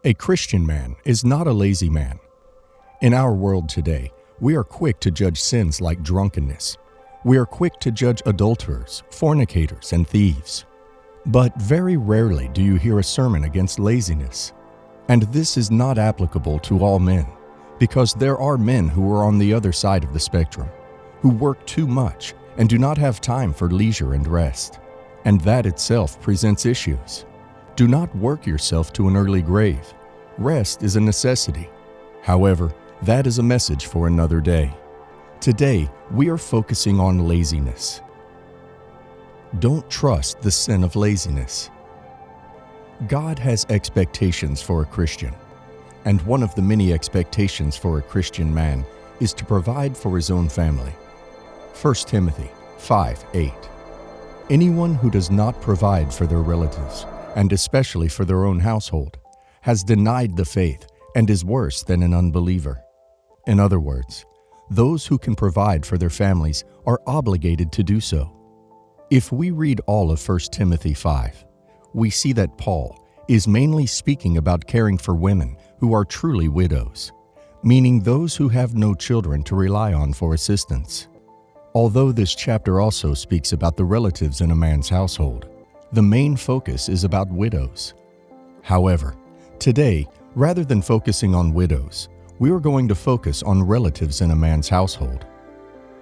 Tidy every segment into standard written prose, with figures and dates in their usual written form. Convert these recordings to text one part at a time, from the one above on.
A Christian man is not a lazy man. In our world today, we are quick to judge sins like drunkenness. We are quick to judge adulterers, fornicators, and thieves. But very rarely do you hear a sermon against laziness. And this is not applicable to all men, because there are men who are on the other side of the spectrum, who work too much and do not have time for leisure and rest. And that itself presents issues. Do not work yourself to an early grave. Rest is a necessity. However, that is a message for another day. Today, we are focusing on laziness. Don't trust the sin of laziness. God has expectations for a Christian, and one of the many expectations for a Christian man is to provide for his own family. 1 Timothy 5:8. Anyone who does not provide for their relatives, and especially for their own household, has denied the faith and is worse than an unbeliever. In other words, those who can provide for their families are obligated to do so. If we read all of 1 Timothy 5, we see that Paul is mainly speaking about caring for women who are truly widows, meaning those who have no children to rely on for assistance. Although this chapter also speaks about the relatives in a man's household, the main focus is about widows. However, today, rather than focusing on widows, we are going to focus on relatives in a man's household.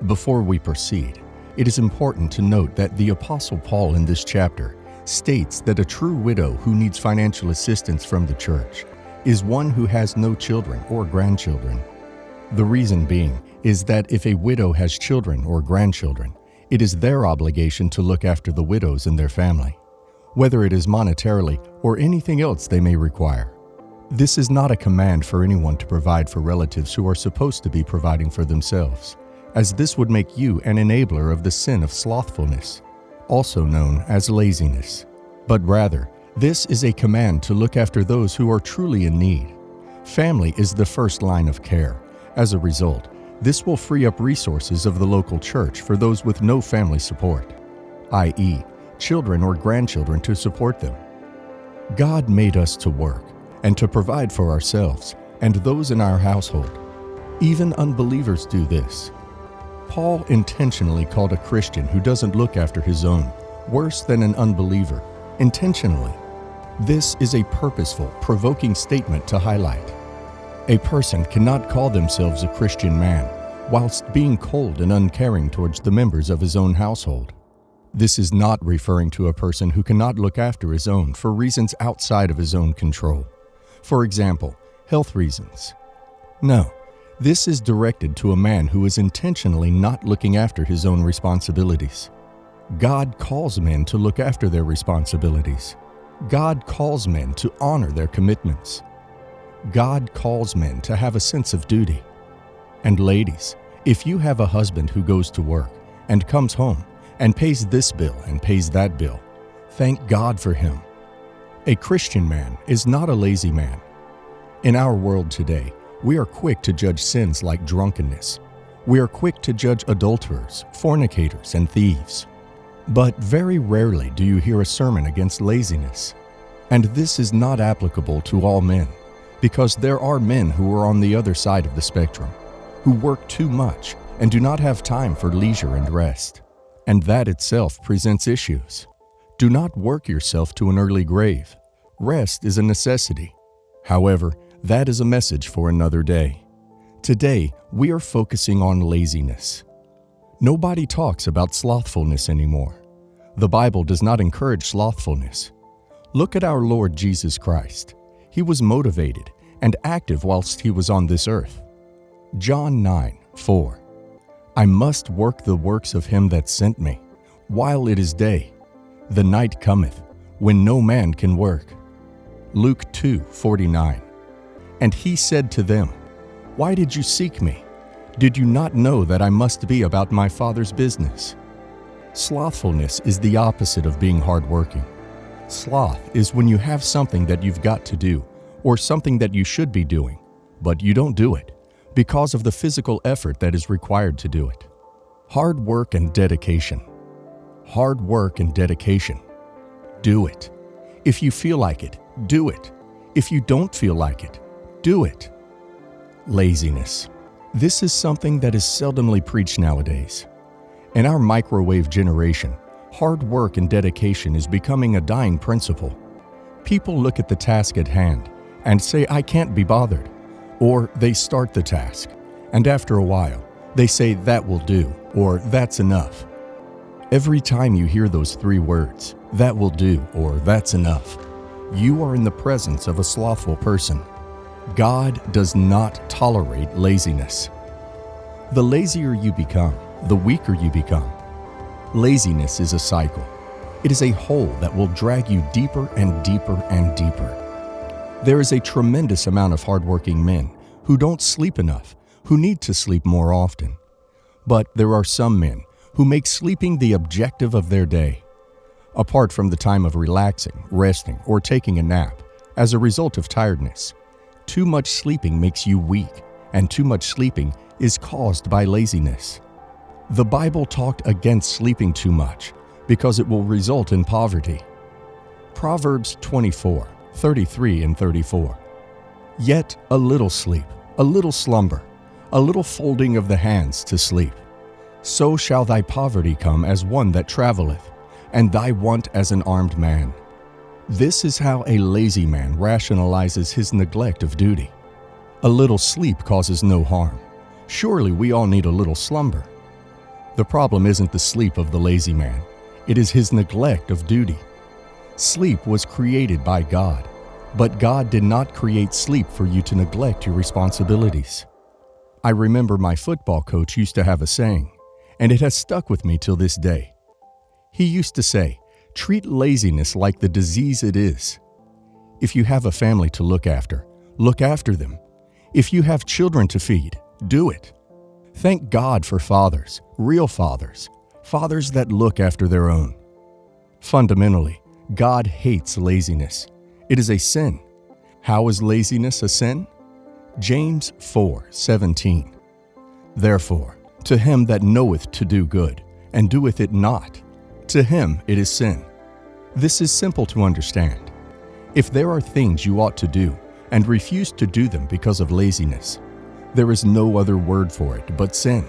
Before we proceed, it is important to note that the Apostle Paul in this chapter states that a true widow who needs financial assistance from the church is one who has no children or grandchildren. The reason being is that if a widow has children or grandchildren, it is their obligation to look after the widows and their family, whether it is monetarily or anything else they may require. This is not a command for anyone to provide for relatives who are supposed to be providing for themselves, as this would make you an enabler of the sin of slothfulness, also known as laziness. But rather, this is a command to look after those who are truly in need. Family is the first line of care. As a result, this will free up resources of the local church for those with no family support, i.e., children or grandchildren to support them. God made us to work and to provide for ourselves and those in our household. Even unbelievers do this. Paul intentionally called a Christian who doesn't look after his own worse than an unbeliever, intentionally. This is a purposeful, provoking statement to highlight. A person cannot call themselves a Christian man whilst being cold and uncaring towards the members of his own household. This is not referring to a person who cannot look after his own for reasons outside of his own control. For example, health reasons. No, this is directed to a man who is intentionally not looking after his own responsibilities. God calls men to look after their responsibilities. God calls men to honor their commitments. God calls men to have a sense of duty. And ladies, if you have a husband who goes to work and comes home and pays this bill and pays that bill, thank God for him. A Christian man is not a lazy man. In our world today, we are quick to judge sins like drunkenness. We are quick to judge adulterers, fornicators, and thieves. But very rarely do you hear a sermon against laziness. And this is not applicable to all men, because there are men who are on the other side of the spectrum, who work too much and do not have time for leisure and rest. And that itself presents issues. Do not work yourself to an early grave. Rest is a necessity. However, that is a message for another day. Today, we are focusing on laziness. Nobody talks about slothfulness anymore. The Bible does not encourage slothfulness. Look at our Lord Jesus Christ. He was motivated and active whilst he was on this earth. John 9:4. I must work the works of him that sent me, while it is day. The night cometh, when no man can work. Luke 2:49. And he said to them, Why did you seek me? Did you not know that I must be about my Father's business? Slothfulness is the opposite of being hardworking. Sloth is when you have something that you've got to do, or something that you should be doing, but you don't do it because of the physical effort that is required to do it. Hard work and dedication. Hard work and dedication. Do it. If you feel like it, do it. If you don't feel like it, do it. Laziness. This is something that is seldomly preached nowadays. In our microwave generation, hard work and dedication is becoming a dying principle. People look at the task at hand and say, "I can't be bothered." Or they start the task, and after a while, they say, "That will do," or "That's enough." Every time you hear those three words, "that will do," or "that's enough," you are in the presence of a slothful person. God does not tolerate laziness. The lazier you become, the weaker you become. Laziness is a cycle. It is a hole that will drag you deeper and deeper and deeper. There is a tremendous amount of hardworking men who don't sleep enough, who need to sleep more often. But there are some men who make sleeping the objective of their day. Apart from the time of relaxing, resting, or taking a nap, as a result of tiredness, too much sleeping makes you weak, and too much sleeping is caused by laziness. The Bible talked against sleeping too much because it will result in poverty. Proverbs 24:33 and 34. Yet a little sleep, a little slumber, a little folding of the hands to sleep. So shall thy poverty come as one that travelleth, and thy want as an armed man. This is how a lazy man rationalizes his neglect of duty. A little sleep causes no harm. Surely we all need a little slumber. The problem isn't the sleep of the lazy man. It is his neglect of duty. Sleep was created by God, but God did not create sleep for you to neglect your responsibilities. I remember my football coach used to have a saying, and it has stuck with me till this day. He used to say, "Treat laziness like the disease it is." If you have a family to look after them. If you have children to feed, do it. Thank God for fathers, real fathers, fathers that look after their own. Fundamentally, God hates laziness. It is a sin. How is laziness a sin? James 4:17. Therefore, to him that knoweth to do good, and doeth it not, to him it is sin. This is simple to understand. If there are things you ought to do, and refuse to do them because of laziness, there is no other word for it but sin.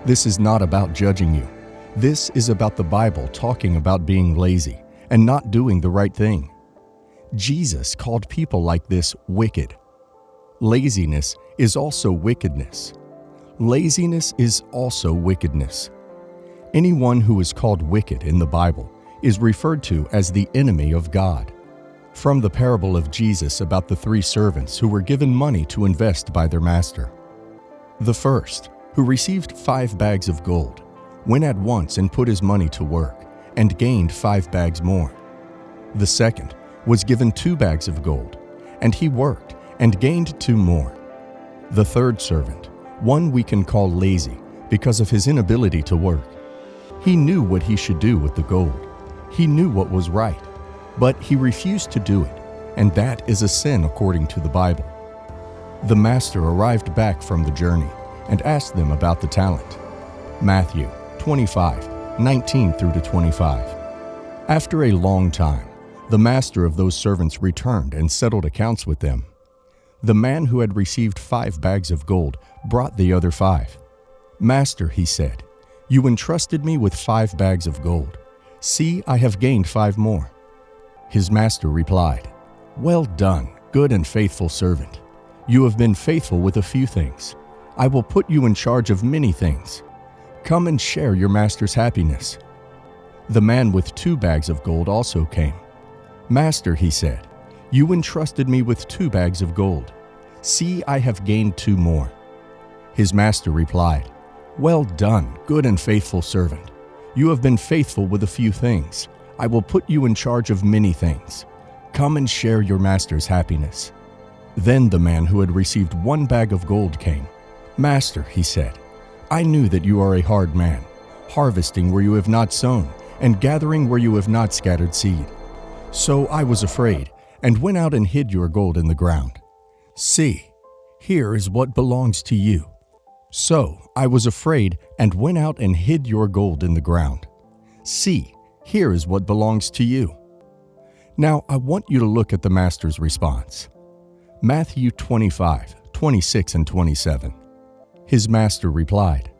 This is not about judging you. This is about the Bible talking about being lazy and not doing the right thing. Jesus called people like this wicked. Laziness is also wickedness. Laziness is also wickedness. Anyone who is called wicked in the Bible is referred to as the enemy of God. From the parable of Jesus about the three servants who were given money to invest by their master. The first, who received 5 bags of gold, went at once and put his money to work, and gained 5 bags more. The second was given 2 bags of gold, and he worked and gained 2 more. The third servant, one we can call lazy because of his inability to work. He knew what he should do with the gold. He knew what was right, but he refused to do it, and that is a sin according to the Bible. The master arrived back from the journey and asked them about the talent. Matthew 25:19 through to 25. After a long time, the master of those servants returned and settled accounts with them. The man who had received 5 bags of gold brought the other 5. "Master," he said, "you entrusted me with 5 bags of gold. See, I have gained 5 more." His master replied, "Well done, good and faithful servant. You have been faithful with a few things. I will put you in charge of many things. Come and share your master's happiness." The man with 2 bags of gold also came. "Master," he said, "you entrusted me with 2 bags of gold. See, I have gained 2 more." His master replied, "Well done, good and faithful servant. You have been faithful with a few things. I will put you in charge of many things. Come and share your master's happiness." Then the man who had received 1 bag of gold came. "Master," he said, "I knew that you are a hard man, harvesting where you have not sown, and gathering where you have not scattered seed. So I was afraid, and went out and hid your gold in the ground. See, here is what belongs to you." So I was afraid, and went out and hid your gold in the ground. See, here is what belongs to you. Now, I want you to look at the master's response. Matthew 25:26 and 27. His master replied,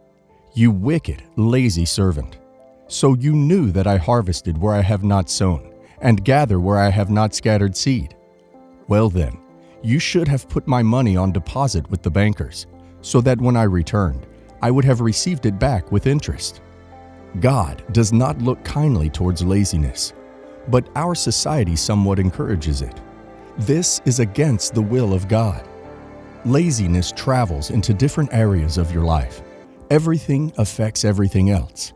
"You wicked, lazy servant. So you knew that I harvested where I have not sown, and gather where I have not scattered seed. Well then, you should have put my money on deposit with the bankers, so that when I returned, I would have received it back with interest." God does not look kindly towards laziness, but our society somewhat encourages it. This is against the will of God. Laziness travels into different areas of your life. Everything affects everything else.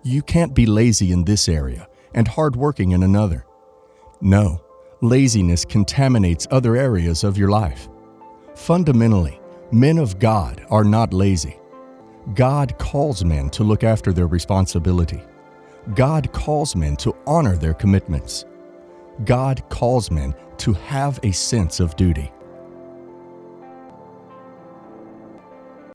You can't be lazy in this area and hardworking in another. No, laziness contaminates other areas of your life. Fundamentally, men of God are not lazy. God calls men to look after their responsibility. God calls men to honor their commitments. God calls men to have a sense of duty.